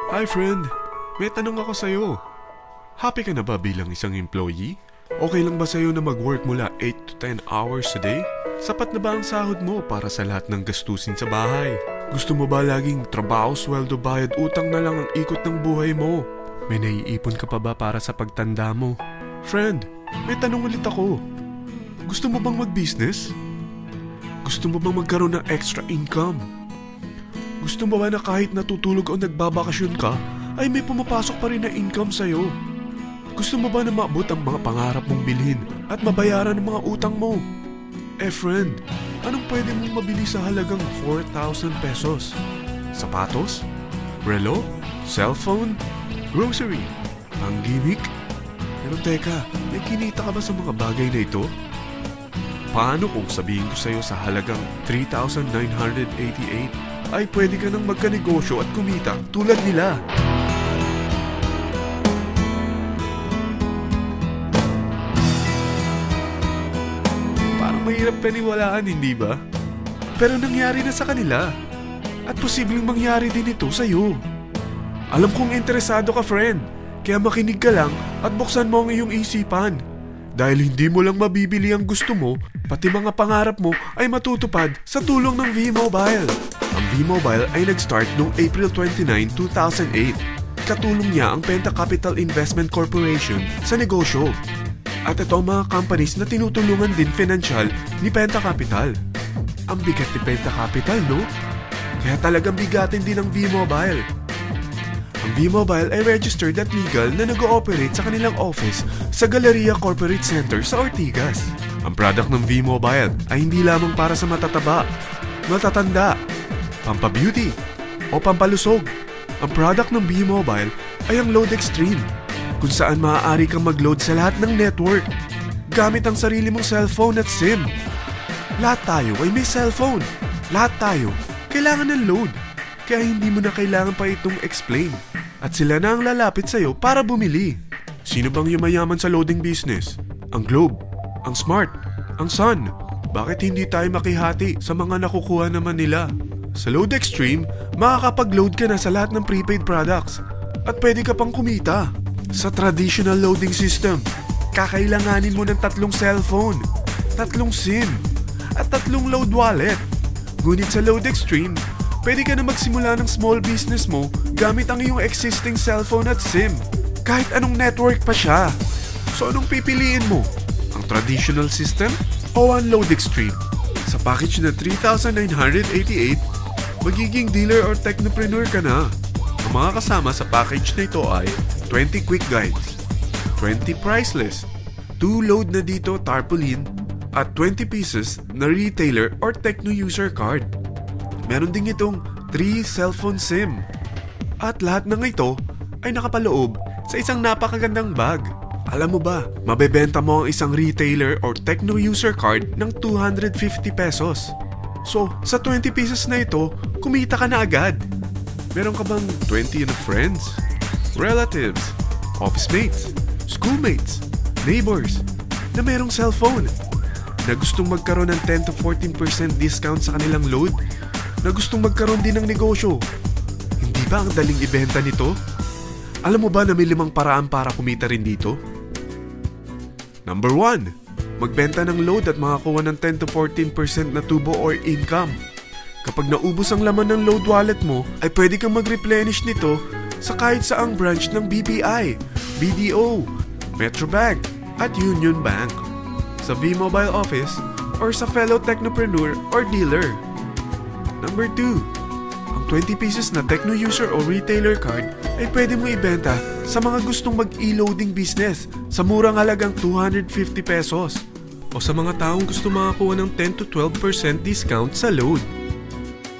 Hi friend, may tanong ako sa'yo. Happy ka na ba bilang isang employee? Okay lang ba sa'yo na mag-work mula 8 to 10 hours a day? Sapat na ba ang sahod mo para sa lahat ng gastusin sa bahay? Gusto mo ba laging trabaho, sweldo, bayad, utang na lang ang ikot ng buhay mo? May naiipon ka pa ba para sa pagtanda mo? Friend, may tanong ulit ako. Gusto mo bang mag-business? Gusto mo bang magkaroon ng extra income? Gusto mo ba na kahit natutulog o nagbabakasyon ka, ay may pumapasok pa rin na income sa'yo? Gusto mo ba na maabot ang mga pangarap mong bilhin at mabayaran ang mga utang mo? Friend, anong pwede mong mabili sa halagang 4,000 pesos? Sapatos? Relo? Cellphone? Grocery? Ang gimmick? Pero teka, may kinita ka ba sa mga bagay na ito? Paano kung sabihin ko sa'yo sa halagang 3,988 ay pwede ka nang magkanegosyo at kumita tulad nila? Parang mahirap paniwalaan, hindi ba? Pero nangyari na sa kanila. At posibleng mangyari din ito sa'yo. Alam kong interesado ka, friend. Kaya makinig ka lang at buksan mo ang iyong isipan. Dahil hindi mo lang mabibili ang gusto mo, pati mga pangarap mo ay matutupad sa tulong ng V-Mobile. Ang V-Mobile ay nag-start noong April 29, 2008. Katulong niya ang Penta Capital Investment Corporation sa negosyo. At ito ang mga companies na tinutulungan din financial ni Penta Capital. Ang bigat ni Penta Capital, no? Kaya talagang bigatin din ang V-Mobile. Ang V-Mobile ay registered at legal na nag-ooperate sa kanilang office sa Galleria Corporate Center sa Ortigas. Ang product ng V-Mobile ay hindi lamang para sa matataba, matatanda, pampabeauty, o pampalusog. Ang product ng V-Mobile ay ang Load Extreme, kung saan maaari kang mag-load sa lahat ng network gamit ang sarili mong cellphone at SIM. Lahat tayo ay may cellphone. Lahat tayo kailangan ng load. Kaya hindi mo na kailangan pa itong explain. At sila na ang lalapit sa'yo para bumili. Sino bang yumayaman sa loading business? Ang Globe, ang Smart, ang Sun. Bakit hindi tayo makihati sa mga nakukuha naman nila? Sa Load Extreme, makakapag-load ka na sa lahat ng prepaid products. At pwede ka pang kumita. Sa traditional loading system, kakailanganin mo ng 3 cellphone, 3 SIM, at 3 load wallet. Ngunit sa Load Extreme, pwede ka na magsimula ng small business mo gamit ang iyong existing cellphone at SIM. Kahit anong network pa siya. So anong pipiliin mo? Ang traditional system o ang Load Extreme? Sa package na 3,988, magiging dealer or technopreneur ka na. Ang mga kasama sa package na ito ay 20 quick guides, 20 price list, 2 load na dito tarpaulin, at 20 pieces na retailer or techno user card. Meron din itong 3 cellphone SIM. At lahat ng ito ay nakapaloob sa isang napakagandang bag. Alam mo ba, mabebenta mo ang isang retailer or techno user card ng 250 pesos. So, sa 20 pieces na ito, kumita ka na agad. Meron ka bang 20 na friends, relatives, office mates, schoolmates, neighbors na merong cellphone? Na gustong magkaroon ng 10 to 14% discount sa kanilang load? Na gustong magkaroon din ng negosyo? Hindi ba ang daling ibenta nito? Alam mo ba na may 5 paraan para kumita rin dito? Number 1. Magbenta ng load at makakuha ng 10 to 14% na tubo or income. Kapag naubos ang laman ng load wallet mo, ay pwede kang mag-replenish nito sa kahit saang branch ng BPI, BDO, Metrobank, at Union Bank, sa V-Mobile office, or sa fellow technopreneur or dealer. Number 2. Ang 20 pieces na techno user o retailer card ay pwede mo ibenta sa mga gustong mag-e-loading business sa murang halagang 250 pesos o sa mga taong gusto makakuha ng 10 to 12% discount sa load.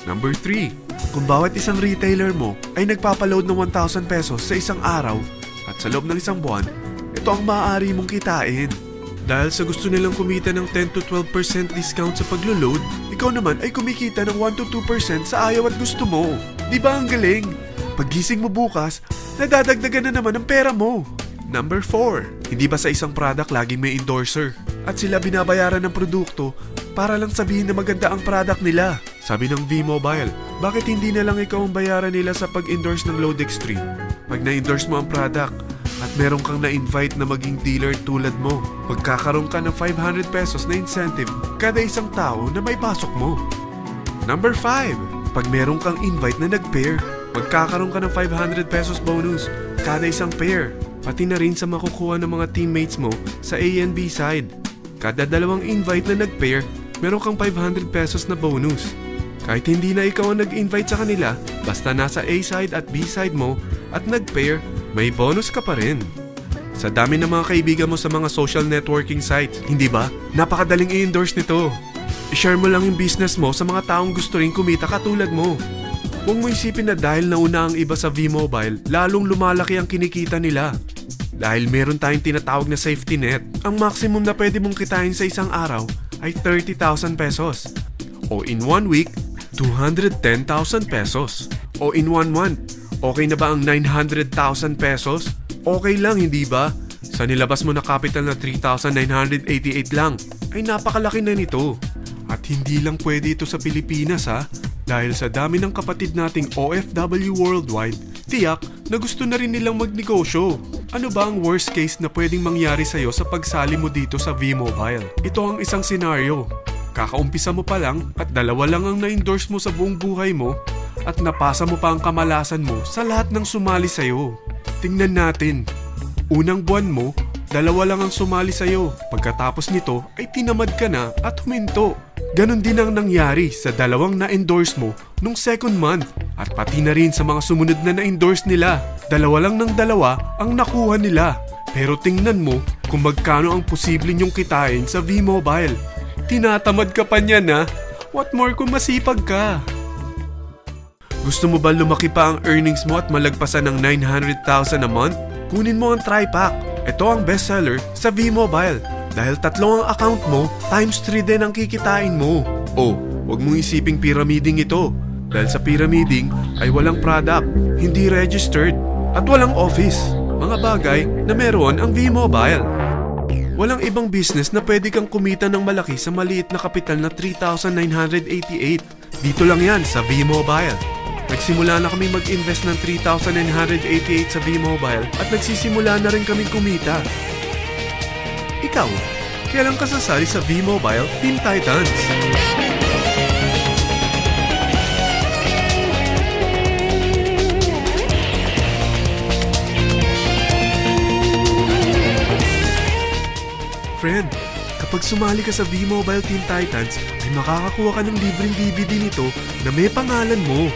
Number 3. Kung bawat isang retailer mo ay nagpapaload ng 1,000 pesos sa isang araw at sa loob ng isang buwan, ito ang maaari mong kitain. Dahil sa gusto nilang kumita ng 10 to 12% discount sa paglo-load, ikaw naman ay kumikita ng 1 to 2% sa ayaw at gusto mo. Di ba ang galing? Paggising mo bukas, nadadagdagan na naman ang pera mo. Number 4. Hindi ba sa isang product laging may endorser? At sila binabayaran ng produkto para lang sabihin na maganda ang product nila. Sabi ng V-Mobile, bakit hindi na lang ikaw ang bayaran nila sa pag-endorse ng Load Extreme? Pag na-endorse mo ang product at meron kang na-invite na maging dealer tulad mo, magkakaroon ka ng 500 pesos na incentive kada isang tao na may pasok mo. Number 5. Pag meron kang invite na nag-pair, magkakaroon ka ng 500 pesos bonus kada isang pair. Pati na rin sa makukuha ng mga teammates mo sa A and B side. Kada dalawang invite na nag-pair, meron kang 500 pesos na bonus. Kahit hindi na ikaw ang nag-invite sa kanila, basta nasa A side at B side mo at nag-pair, may bonus ka pa rin. Sa dami ng mga kaibigan mo sa mga social networking sites, hindi ba? Napakadaling i-endorse nito. I-share mo lang yung business mo sa mga taong gusto rin kumita katulad mo. Huwag mo isipin na dahil nauna ang iba sa V-Mobile, lalong lumalaki ang kinikita nila. Dahil meron tayong tinatawag na safety net, ang maximum na pwede mong kitain sa isang araw ay 30,000 pesos. O in 1 week, 210,000 pesos. O in 1 month, okay na ba ang 900,000 pesos? Okay lang, hindi ba? Sa nilabas mo na capital na 3,988 lang, ay napakalaki na nito. At hindi lang pwede ito sa Pilipinas ha, dahil sa dami ng kapatid nating OFW worldwide, tiyak na gusto na rin nilang magnegosyo. Ano ba ang worst case na pwedeng mangyari sa'yo sa pagsali mo dito sa V-Mobile? Ito ang isang senaryo. Kakaumpisa mo pa lang at dalawa lang ang na-endorse mo sa buong buhay mo at napasa mo pa ang kamalasan mo sa lahat ng sumali sa'yo. Tingnan natin. Unang buwan mo, dalawa lang ang sumali sa'yo. Pagkatapos nito ay tinamad ka na at huminto. Ganon din ang nangyari sa dalawang na-endorse mo nung second month at pati na rin sa mga sumunod na na-endorse nila. Dalawa lang ng dalawa ang nakuha nila. Pero tingnan mo kung magkano ang posible nyong kitain sa V-Mobile. Tinatamad ka pa niyan ha? What more kung masipag ka? Gusto mo ba lumaki pa ang earnings mo at malagpasan ng 900,000 a month? Kunin mo ang TriPack. Ito ang bestseller sa V-Mobile. Dahil 3 ang account mo, times 3 din ang kikitain mo. Oh, huwag mong isiping pyramiding ito. Dahil sa pyramiding ay walang product, hindi registered, at walang office. Mga bagay na meron ang V-Mobile. Walang ibang business na pwede kang kumita ng malaki sa maliit na kapital na 3,988. Dito lang yan sa V-Mobile. Nagsimula na kami mag-invest ng 3,988 sa V-Mobile at nagsisimula na rin kaming kumita. Ikaw, kailan ka sasali sa V-Mobile Team Titans? Friend, kapag sumali ka sa V-Mobile Team Titans, ay makakakuha ka ng libreng DVD nito na may pangalan mo.